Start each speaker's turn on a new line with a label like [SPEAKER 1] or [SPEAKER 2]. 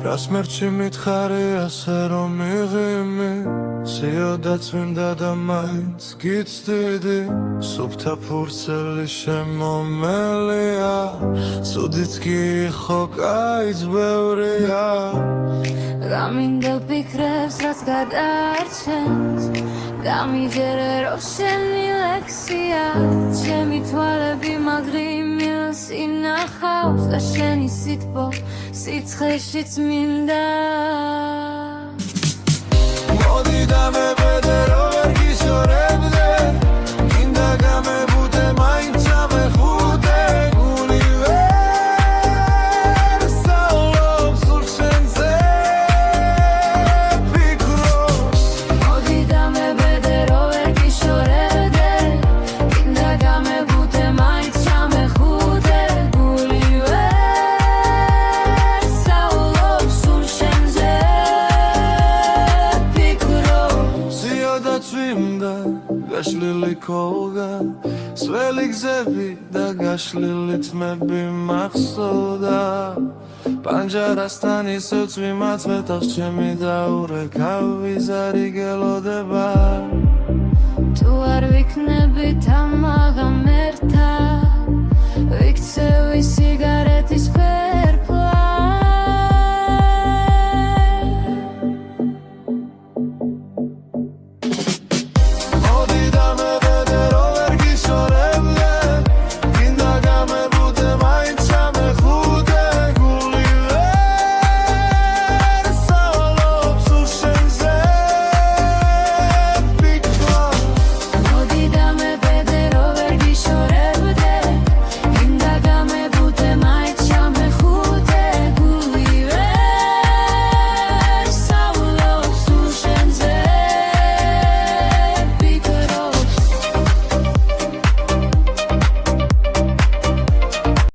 [SPEAKER 1] რას მერჩი მითხარი ასე რომ მიღიმი სიოდა წვიმდა და მაინც გიცდიდი სუფთა ფურცელი შემომელია სუდიც კი ხო კაიც ბევრია
[SPEAKER 2] გამინდელ ფიქრებს რაც გადაარჩენს გამიჯერე რომ შენი ლექსია ჩემი თვალები მაგრიმილს ინახავს და შენი სითბო სიცხეშიც მინდა
[SPEAKER 1] მოდი და მე ბედე რომ ვერ გიშორებდე გინდა გამებუდე მაინც ამეხუდე გული ვერ სწავლობს სულ შენზე ფიქრობს
[SPEAKER 2] მოდი და მე ბედე რომ ვერ გიშორებდე გინდა გამებუდე მაინც ამეხუდე გული ვერ სწავლობს სულ შენზე
[SPEAKER 1] სიოდა წვიმდა გაშლილი ქოლგა სველი გზები და გაშლილი თმები მახსოვდა პანჯარასთან ისევ წვიმაც მეტავს ჩემი დაურეკავიზარი გელოდება
[SPEAKER 2] თუ არ ვიქნებით ამაღამ ერთად ვიქცევი სიგარეტის ფერი